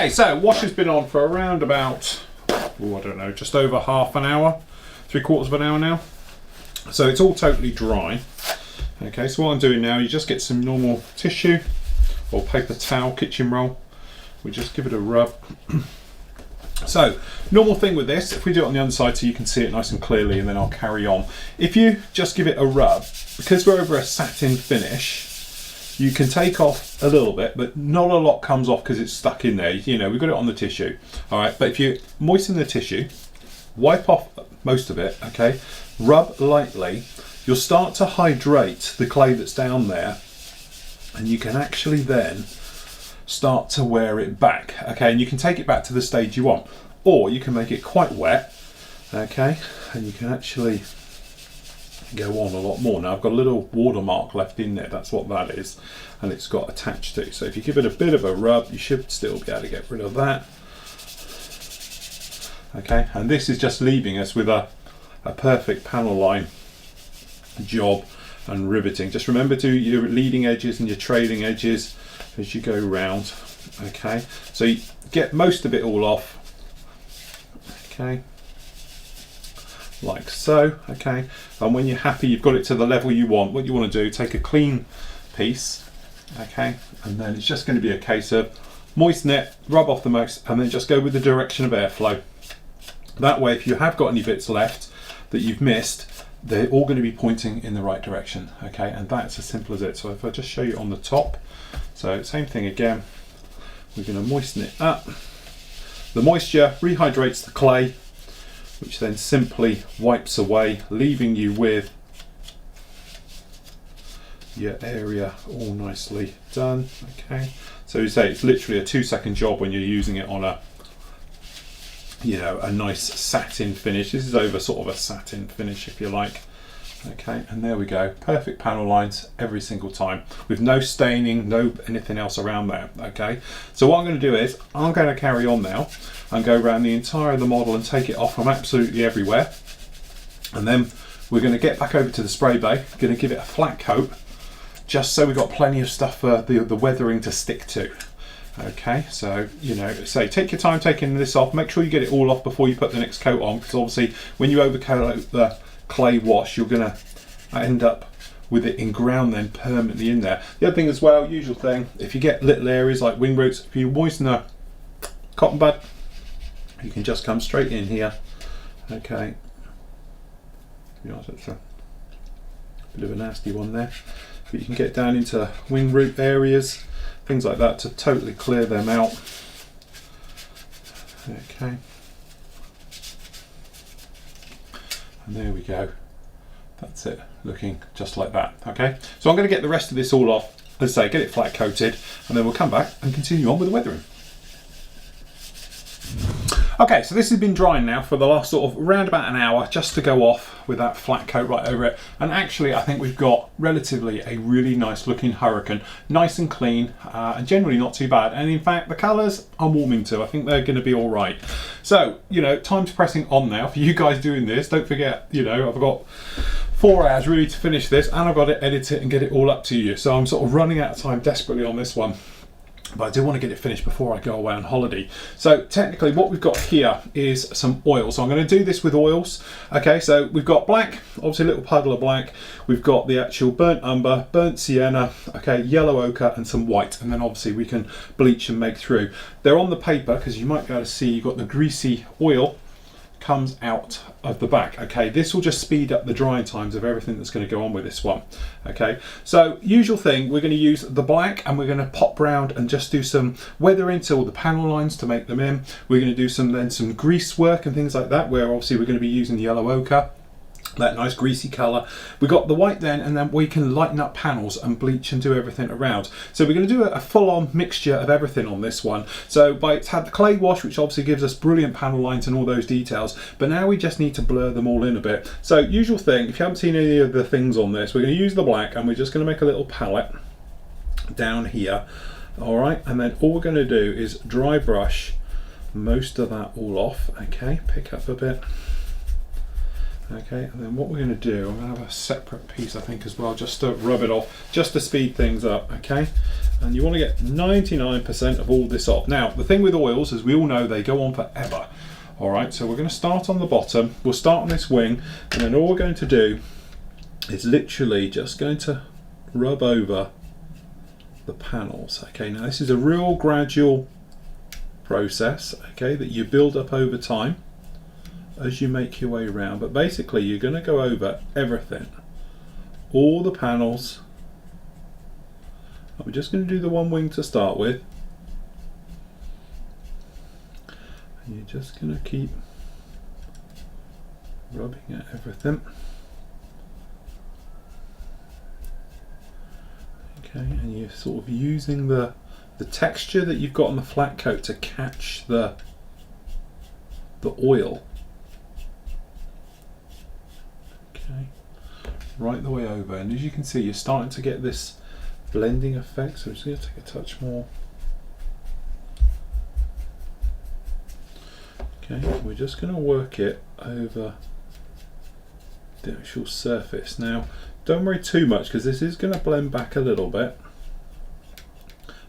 Okay, so wash has been on for around about, oh, I don't know, just over half an hour, 3/4 of an hour now. So it's all totally dry. Okay, so what I'm doing now, you just get some normal tissue or paper towel, kitchen roll. We just give it a rub. So, normal thing with this, if we do it on the underside so you can see it nice and clearly, and then I'll carry on. If you just give it a rub, because we're over a satin finish, you can take off a little bit, but not a lot comes off because it's stuck in there. You know, we've got it on the tissue. All right, but if you moisten the tissue, wipe off most of it, okay, rub lightly, you'll start to hydrate the clay that's down there, and you can actually then start to wear it back, okay, and you can take it back to the stage you want, or you can make it quite wet, okay, and you can actually go on a lot more. Now I've got a little watermark left in there, that's what that is, and it's got attached to, so if you give it a bit of a rub, you should still be able to get rid of that. Okay, and this is just leaving us with a perfect panel line job and riveting. Just remember to your leading edges and your trailing edges as you go round. Okay, so you get most of it all off, okay, like so. Okay, and when you're happy you've got it to the level you want, what you want to do, take a clean piece, okay, and then it's just going to be a case of moisten it, rub off the most, and then just go with the direction of airflow. That way, if you have got any bits left that you've missed, they're all going to be pointing in the right direction, okay, and that's as simple as it. So if I just show you on the top, so same thing again, we're going to moisten it up. The moisture rehydrates the clay, which then simply wipes away, leaving you with your area all nicely done, okay. So you say it's literally a 2-second job when you're using it on a, you know, a nice satin finish. This is over sort of a satin finish, if you like. Okay, and there we go, perfect panel lines every single time with no staining, no anything else around there. Okay, so what I'm going to do is I'm going to carry on now and go around the entire of the model and take it off from absolutely everywhere, and then we're going to get back over to the spray bay, going to give it a flat coat just so we've got plenty of stuff for the weathering to stick to. Okay, so, you know, say take your time taking this off, make sure you get it all off before you put the next coat on, because obviously when you overcoat the clay wash, you're going to end up with it in ground then permanently in there. The other thing as well, usual thing, if you get little areas like wing roots, if you moisten a cotton bud, you can just come straight in here. Okay, to be honest, that's a bit of a nasty one there, but you can get down into wing root areas, things like that, to totally clear them out. Okay, and there we go, that's it, looking just like that. Okay, so I'm going to get the rest of this all off, as I say, get it flat coated, and then we'll come back and continue on with the weathering. Okay, so this has been drying now for the last sort of around about an hour, just to go off with that flat coat right over it. And actually I think we've got relatively a really nice looking Hurricane, nice and clean, and generally not too bad. And in fact the colours I'm warming to, I think they're going to be all right. So, you know, time's pressing on now for you guys doing this. Don't forget, you know, I've got 4 hours really to finish this, and I've got to edit it and get it all up to you. So I'm sort of running out of time desperately on this one, but I do want to get it finished before I go away on holiday. So technically what we've got here is some oil. So I'm going to do this with oils. Okay, so we've got black, obviously a little puddle of black. We've got the actual burnt umber, burnt sienna, okay, yellow ochre, and some white. And then obviously we can bleach and make through. They're on the paper because you might be able to see you've got the greasy oil comes out of the back. Okay, this will just speed up the drying times of everything that's going to go on with this one. Okay, so usual thing, we're going to use the black and we're going to pop round and just do some weathering to all the panel lines to make them in. We're going to do some grease work and things like that, where obviously we're going to be using the yellow ochre, that nice greasy colour. We've got the white then, and then we can lighten up panels and bleach and do everything around. So we're going to do a full-on mixture of everything on this one. So it's had the clay wash, which obviously gives us brilliant panel lines and all those details, but now we just need to blur them all in a bit. So usual thing, if you haven't seen any of the things on this, we're going to use the black and we're just going to make a little palette down here. All right, and then all we're going to do is dry brush most of that all off. Okay, pick up a bit. Okay, and then what we're going to do, I'm going to have a separate piece I think as well, just to rub it off, just to speed things up, okay? And you want to get 99% of all this off. Now, the thing with oils, as we all know, they go on forever. All right, so we're going to start on the bottom, we'll start on this wing, and then all we're going to do is literally just going to rub over the panels. Okay, now this is a real gradual process, okay, that you build up over time as you make your way around, but basically you're going to go over everything, all the panels. We're just going to do the one wing to start with, and you're just going to keep rubbing at everything. Okay, and you're sort of using the texture that you've got on the flat coat to catch the oil. Okay, right the way over, and as you can see, you're starting to get this blending effect. So I'm just going to take a touch more. Okay, we're just going to work it over the actual surface. Now, don't worry too much because this is going to blend back a little bit.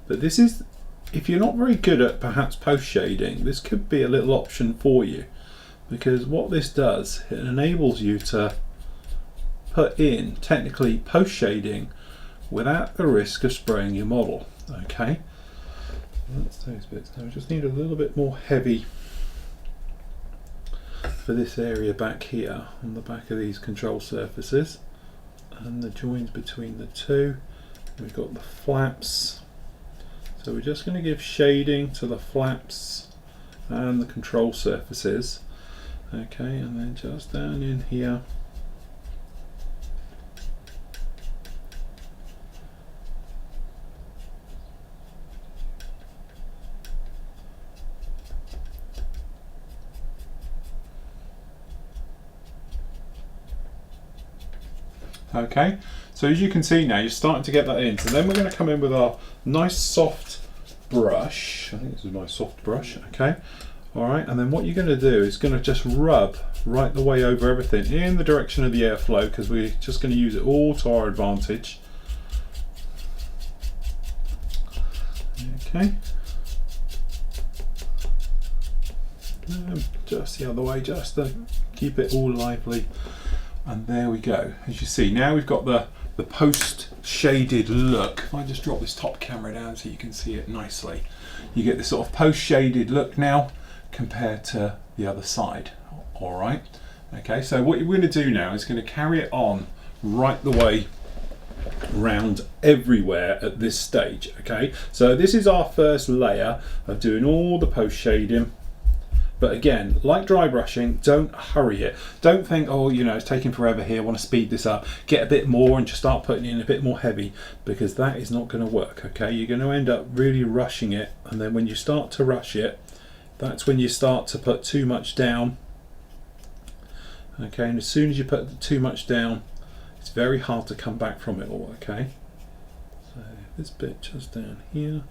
But this is, if you're not very good at perhaps post shading, this could be a little option for you, because what this does, it enables you to put in technically post shading without the risk of spraying your model. Okay, that's those bits. Now we just need a little bit more heavy for this area back here on the back of these control surfaces and the joins between the two. We've got the flaps, so we're just going to give shading to the flaps and the control surfaces. Okay, and then just down in here, okay, so as you can see now, you're starting to get that in. So then we're going to come in with our nice soft brush. I think this is my soft brush. Okay, all right, and then what you're going to do is going to just rub right the way over everything in the direction of the airflow, because we're just going to use it all to our advantage. Okay, just the other way, just to keep it all lively. And there we go. As you see, now we've got the post shaded look. If I just drop this top camera down so you can see it nicely, you get this sort of post shaded look now compared to the other side. All right, okay, so what you're going to do now is going to carry it on right the way round everywhere at this stage. Okay, so this is our first layer of doing all the post shading. But again, like dry brushing, don't hurry it. Don't think, oh, you know, it's taking forever here, I want to speed this up, get a bit more and just start putting in a bit more heavy, because that is not going to work, okay? You're going to end up really rushing it, and then when you start to rush it, that's when you start to put too much down. Okay, and as soon as you put too much down, it's very hard to come back from it all, okay? So this bit just down here.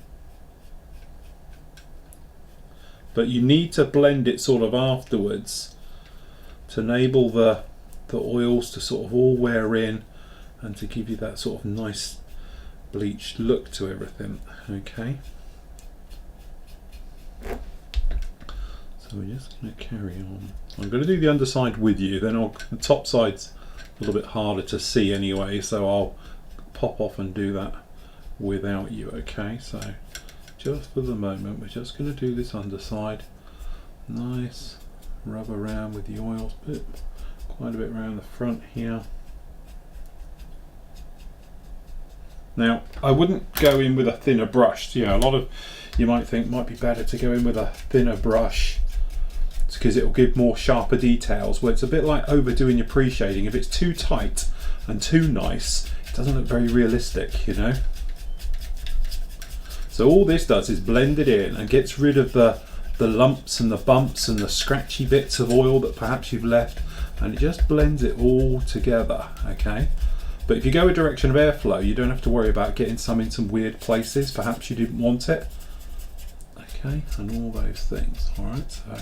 But you need to blend it sort of afterwards to enable the oils to sort of all wear in and to give you that sort of nice bleached look to everything. Okay, so we're just going to carry on. I'm going to do the underside with you, then the top side's a little bit harder to see anyway, so I'll pop off and do that without you. Okay, so just for the moment, we're just going to do this underside. Nice, rub around with the oils, quite a bit around the front here. Now, I wouldn't go in with a thinner brush. You know, a lot of you might think might be better to go in with a thinner brush because it will give more sharper details. Well, it's a bit like overdoing your pre-shading. If it's too tight and too nice, it doesn't look very realistic, you know. So all this does is blend it in and gets rid of the lumps and the bumps and the scratchy bits of oil that perhaps you've left, and it just blends it all together, okay? But if you go a direction of airflow, you don't have to worry about getting some in some weird places, perhaps you didn't want it, okay, and all those things. All right, so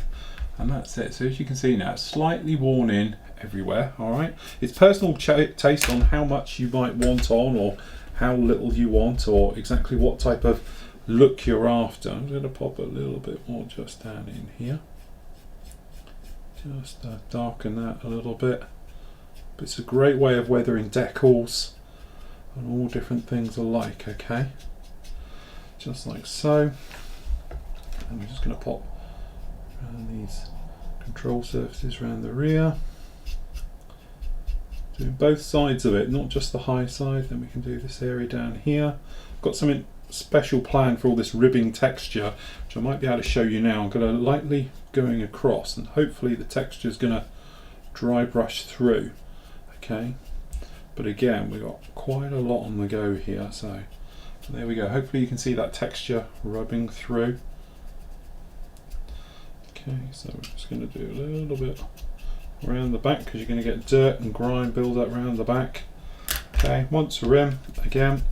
And that's it. So as you can see now, it's slightly worn in everywhere. All right, it's personal taste on how much you might want on, or how little you want, or exactly what type of look you're after. I'm going to pop a little bit more just down in here, just darken that a little bit. But it's a great way of weathering decals and all different things alike. Okay, just like so. And we're just going to pop around these control surfaces around the rear, doing both sides of it, not just the high side. Then we can do this area down here. Got something special planned for all this ribbing texture, which I might be able to show you now. I'm going to lightly going across, and hopefully the texture is going to dry brush through. Okay, but again, we've got quite a lot on the go here, so there we go. Hopefully you can see that texture rubbing through. Okay, so we're just going to do a little bit around the back, because you're going to get dirt and grime build up around the back. Okay, once a rim, again,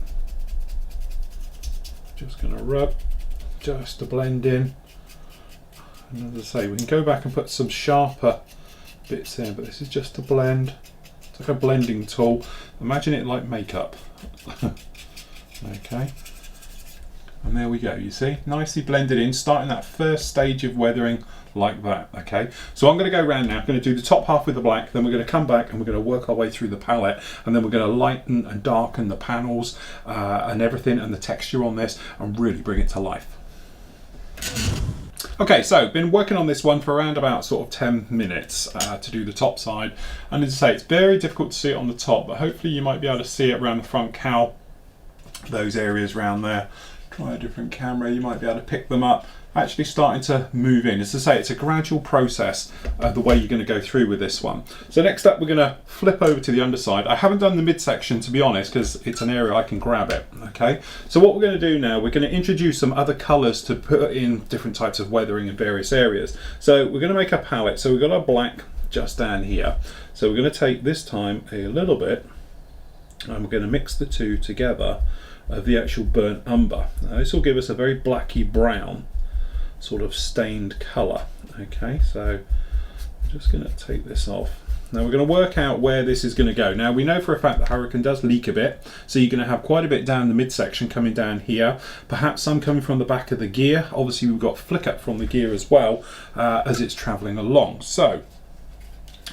just going to rub just to blend in. And as I say, we can go back and put some sharper bits in, but this is just to blend. It's like a blending tool. Imagine it like makeup. Okay, and there we go. You see, nicely blended in, starting that first stage of weathering like that. Okay, so I'm going to go around now. I'm going to do the top half with the black, then we're going to come back and we're going to work our way through the palette, and then we're going to lighten and darken the panels and everything, and the texture on this, and really bring it to life. Okay, so been working on this one for around about sort of 10 minutes to do the top side, and as I say, it's very difficult to see it on the top, but hopefully you might be able to see it around the front cowl, those areas around there. Try a different camera, you might be able to pick them up. Actually starting to move in. As I say, it's a gradual process, the way you're going to go through with this one. So next up, we're going to flip over to the underside. I haven't done the midsection, to be honest, because it's an area I can grab it. Okay, so what we're going to do now, we're going to introduce some other colours to put in different types of weathering in various areas. So we're going to make a palette. So we've got our black just down here. So we're going to take this time a little bit, and we're going to mix the two together of the actual burnt umber. Now this will give us a very blacky brown sort of stained colour. Okay, so I'm just going to take this off. Now we're going to work out where this is going to go. Now we know for a fact that Hurricane does leak a bit, so you're going to have quite a bit down the midsection coming down here, perhaps some coming from the back of the gear. Obviously we've got flicker from the gear as well as it's travelling along. So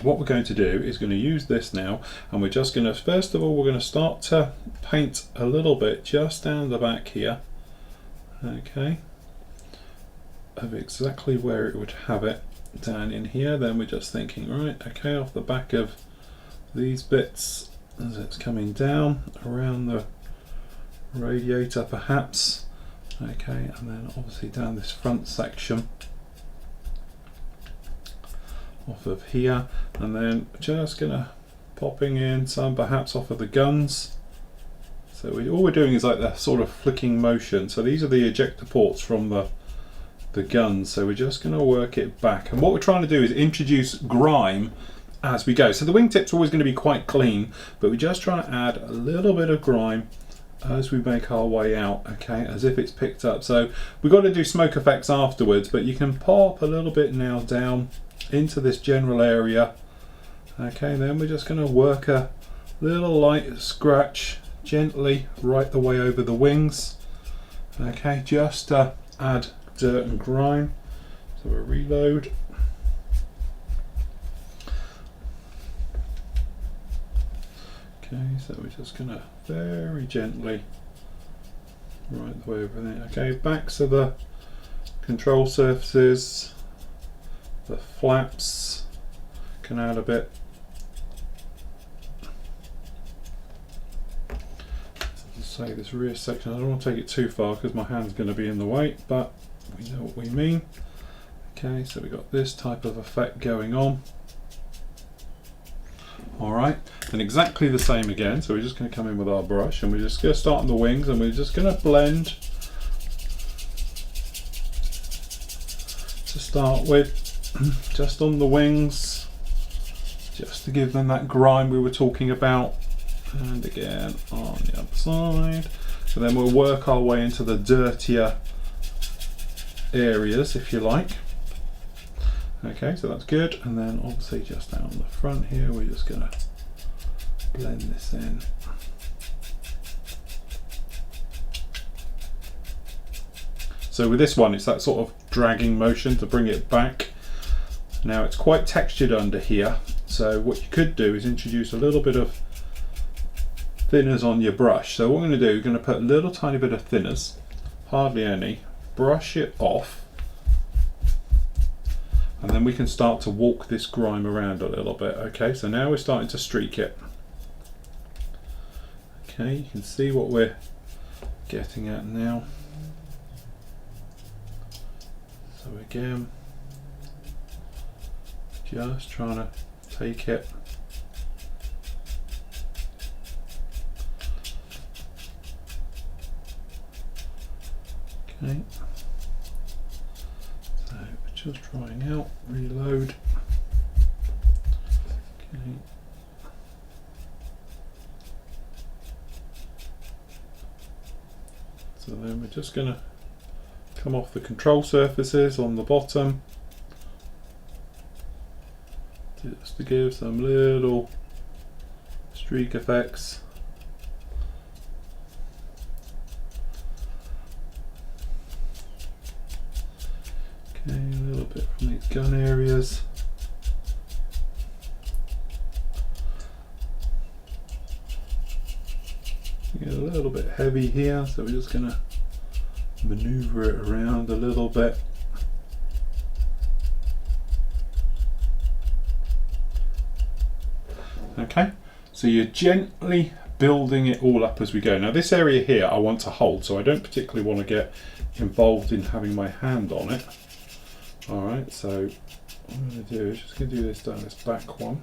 what we're going to do is going to use this now, and we're just going to, first of all, we're going to start to paint a little bit just down the back here. Okay, of exactly where it would have it down in here. Then we're just thinking, right, okay, off the back of these bits as it's coming down around the radiator perhaps. Okay, and then obviously down this front section off of here, and then just gonna popping in some perhaps off of the guns. So all we're doing is like the sort of flicking motion. So these are the ejector ports from the guns, so we're just going to work it back, and what we're trying to do is introduce grime as we go. So the wingtips are always going to be quite clean, but we're just trying to add a little bit of grime as we make our way out, okay, as if it's picked up. So we've got to do smoke effects afterwards, but you can pop a little bit now down into this general area. Okay, then we're just going to work a little light scratch gently right the way over the wings. Okay, just to add dirt and grime. So we'll reload. Okay, so we're just going to very gently right the way over there. Okay, backs of the control surfaces, the flaps, can add a bit. Say this rear section, I don't want to take it too far because my hand's going to be in the way, but we know what we mean. Okay, so we've got this type of effect going on. Alright, and exactly the same again, so we're just going to come in with our brush, and we're just going to start on the wings, and we're just going to blend to start with, just on the wings, just to give them that grime we were talking about, and again on the other side. So then we'll work our way into the dirtier areas, if you like. Okay, so that's good. And then obviously just down the front here, we're just gonna blend this in. So with this one, it's that sort of dragging motion to bring it back. Now it's quite textured under here, so what you could do is introduce a little bit of thinners on your brush. So what I'm going to do, we're going to put a little tiny bit of thinners, hardly any, brush it off, and then we can start to walk this grime around a little bit. Okay, so now we're starting to streak it. Okay, you can see what we're getting at now. So again, just trying to take it. Okay, so just drying out, reload. Okay. So then we're just going to come off the control surfaces on the bottom, just to give some little streak effects. Okay, a little bit from these gun areas. Get a little bit heavy here, so we're just going to maneuver it around a little bit. Okay, so you're gently building it all up as we go. Now this area here I want to hold, so I don't particularly want to get involved in having my hand on it. Alright, so what I'm going to do is just going to do this down this back one.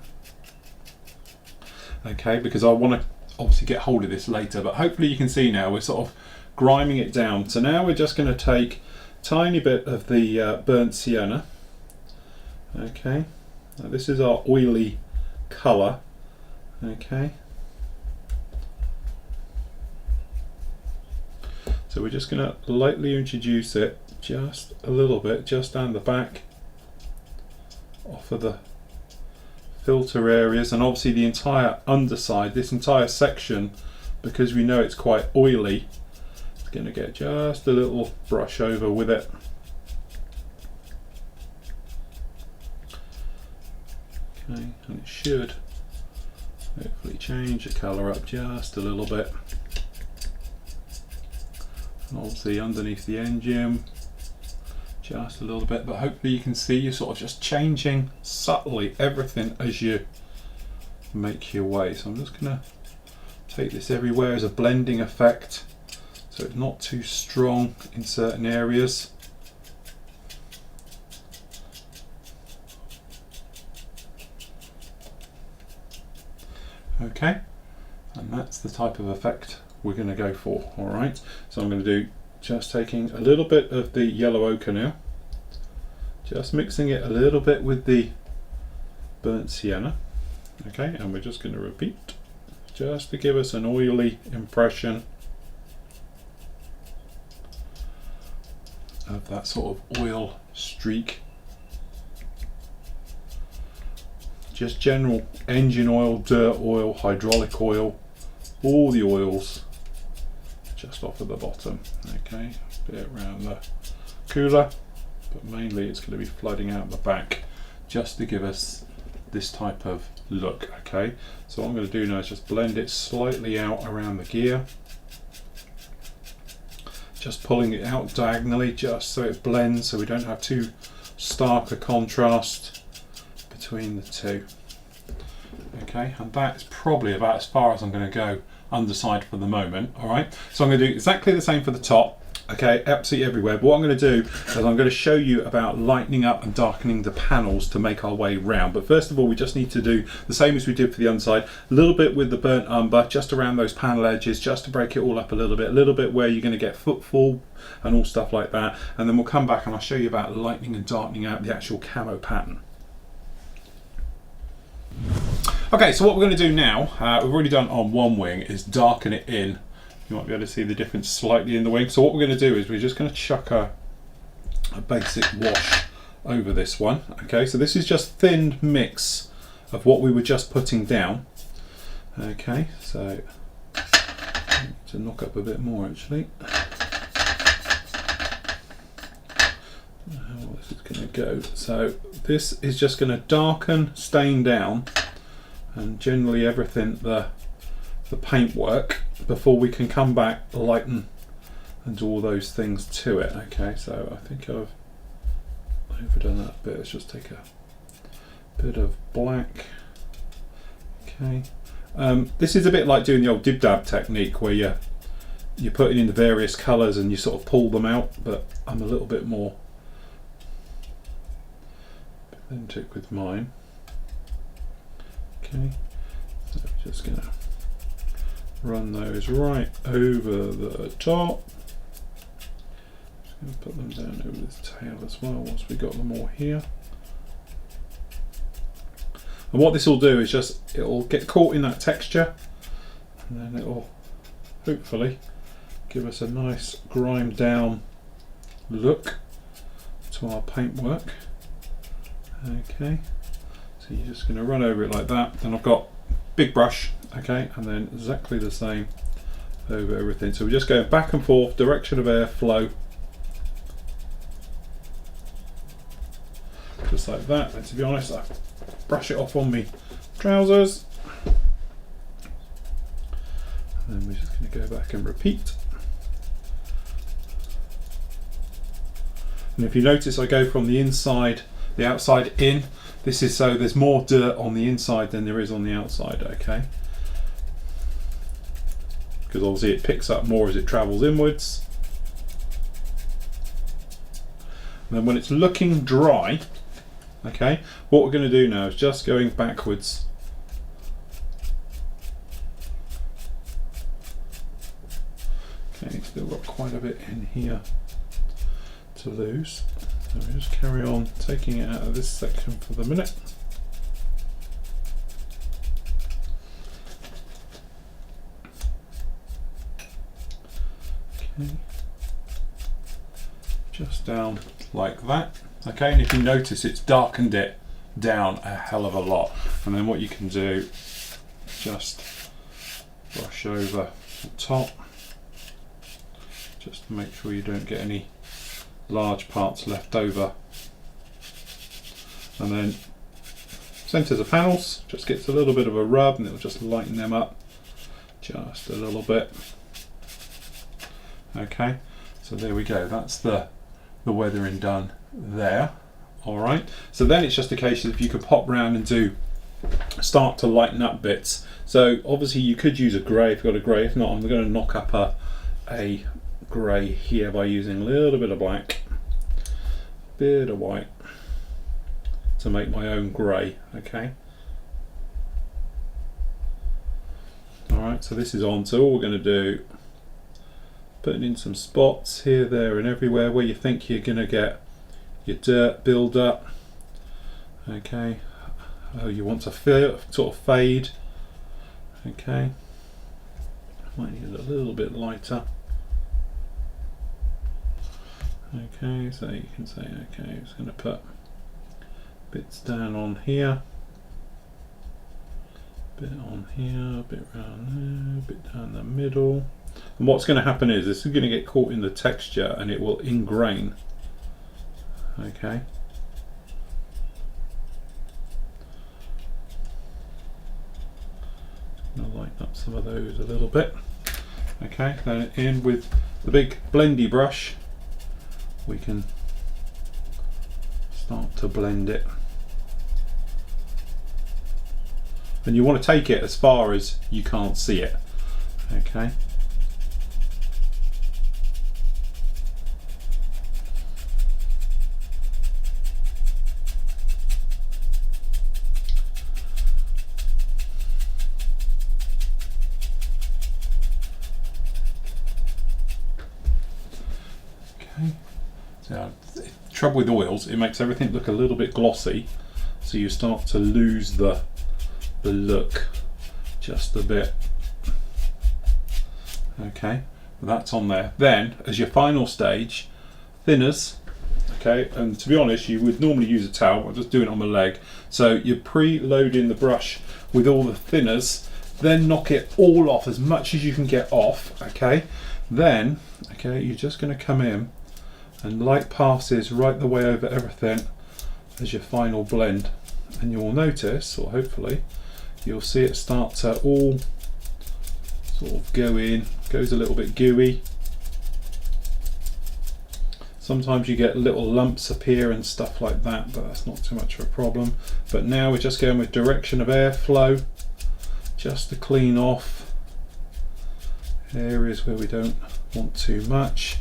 Okay, because I want to obviously get hold of this later, but hopefully you can see now we're sort of griming it down. So now we're just going to take a tiny bit of the burnt sienna. Okay, now this is our oily colour. Okay, so we're just going to lightly introduce it just a little bit, just down the back, off of the filter areas, and obviously the entire underside, this entire section, because we know it's quite oily, it's going to get just a little brush over with it. Okay, and it should hopefully change the colour up just a little bit. And obviously underneath the engine, just a little bit, but hopefully you can see you're sort of just changing subtly everything as you make your way. So I'm just going to take this everywhere as a blending effect, so it's not too strong in certain areas. Okay, and that's the type of effect we're going to go for. All right, so I'm going to do just taking a little bit of the yellow ochre now, just mixing it a little bit with the burnt sienna. Okay, and we're just going to repeat just to give us an oily impression of that sort of oil streak. Just general engine oil, dirt oil, hydraulic oil, all the oils just off at the bottom. Okay, a bit around the cooler, but mainly it's going to be flooding out the back just to give us this type of look. Okay, so what I'm going to do now is just blend it slightly out around the gear, just pulling it out diagonally just so it blends, so we don't have too stark a contrast between the two. Okay, and that's probably about as far as I'm going to go underside for the moment. All right, so I'm going to do exactly the same for the top. Okay, absolutely everywhere. But what I'm going to do is I'm going to show you about lightening up and darkening the panels to make our way round. But first of all, we just need to do the same as we did for the underside, a little bit with the burnt umber just around those panel edges, just to break it all up a little bit where you're going to get footfall and all stuff like that. And then we'll come back and I'll show you about lightening and darkening out the actual camo pattern. Okay, so what we're going to do now, we've already done on one wing, is darken it in. You might be able to see the difference slightly in the wing. So what we're going to do is we're just going to chuck a basic wash over this one. Okay, so this is just thinned mix of what we were just putting down. Okay, so I need to knock up a bit more actually. How this is going to go. So this is just going to darken, stain down, and generally everything the paintwork before we can come back, lighten, and do all those things to it. Okay, so I think I've overdone that a bit. Let's just take a bit of black. Okay, this is a bit like doing the old dib-dab technique where you're putting in the various colours and you sort of pull them out, but I'm a little bit more authentic with mine. Okay, so we're just going to run those right over the top. Just going to put them down over this tail as well once we got them all here. And what this will do is just, it'll get caught in that texture, and then it'll hopefully give us a nice grimed down look to our paintwork. Okay, so you're just going to run over it like that. Then I've got big brush, okay, and then exactly the same over everything. So we're just going back and forth, direction of airflow, just like that. And to be honest, I brush it off on me trousers, and then we're just going to go back and repeat. And if you notice, I go from the inside, the outside in. This is so there's more dirt on the inside than there is on the outside, okay? Because obviously it picks up more as it travels inwards. And then when it's looking dry, okay, what we're going to do now is just going backwards. Okay, still got quite a bit in here to lose. So we just carry on taking it out of this section for the minute. Okay, just down like that. Okay, and if you notice, it's darkened it down a hell of a lot. And then what you can do, just brush over the top, just to make sure you don't get any large parts left over. And then centers of panels, just gets a little bit of a rub and it'll just lighten them up just a little bit. Okay, so there we go, that's the weathering done there. All right, so then it's just a case of if you could pop round and start to lighten up bits. So obviously you could use a grey if you've got a grey. If not, I'm going to knock up a grey here by using a little bit of black, bit of white to make my own grey. Okay, all right, so this is on. So all we're going to do, putting in some spots here, there and everywhere where you think you're going to get your dirt build up. Okay, you want to sort of fade. Okay, might need it a little bit lighter. Okay, so you can say, okay, I'm just going to put bits down on here, bit on here, a bit around there, a bit down the middle. And what's going to happen is this is going to get caught in the texture and it will ingrain. Okay. I'm going to lighten up some of those a little bit. Okay, then in with the big blendy brush, we can start to blend it. And you want to take it as far as you can't see it. Okay. Now, the trouble with oils, it makes everything look a little bit glossy, so you start to lose the look just a bit. Okay, that's on there. Then, as your final stage, thinners. okay, and to be honest, you would normally use a towel. I'm just doing it on my leg. So you're pre-loading the brush with all the thinners, then knock it all off as much as you can get off, okay? Then, okay, you're just going to come in and light passes right the way over everything as your final blend, and you'll notice, or hopefully you'll see it start to all sort of go in, goes a little bit gooey. Sometimes you get little lumps appear and stuff like that, but that's not too much of a problem. But now we're just going with direction of airflow, just to clean off areas where we don't want too much.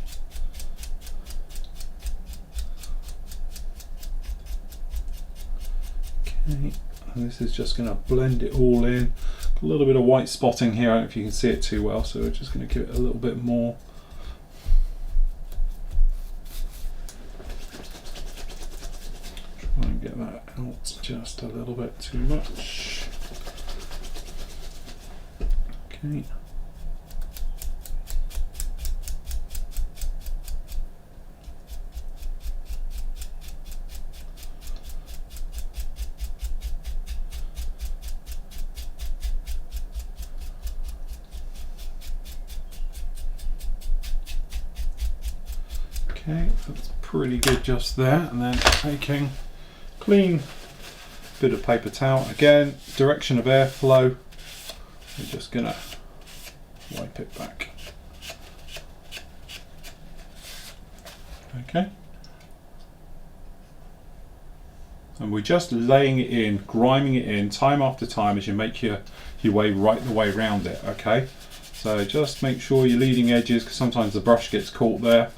Okay, and this is just going to blend it all in. A little bit of white spotting here, I don't know if you can see it too well, so we're just going to give it a little bit more. Try and get that out just a little bit too much. Okay. Okay, that's pretty good just there, and then taking clean bit of paper towel, again, direction of airflow, we're just gonna wipe it back. Okay, and we're just laying it in, grinding it in time after time as you make your way right the way around it. Okay, so just make sure your leading edges, because sometimes the brush gets caught there,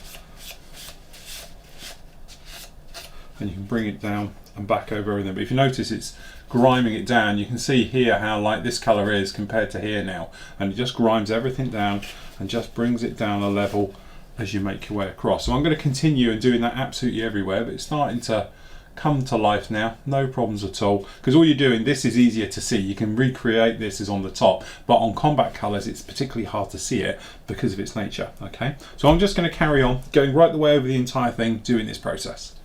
and you can bring it down and back over everything. But if you notice it's grinding it down, you can see here how light this colour is compared to here now, and it just grinds everything down and just brings it down a level as you make your way across. So I'm going to continue and doing that absolutely everywhere, but it's starting to come to life now, no problems at all, because all you're doing, this is easier to see, you can recreate this as on the top, but on combat colours it's particularly hard to see it because of its nature. Okay, so I'm just going to carry on going right the way over the entire thing doing this process.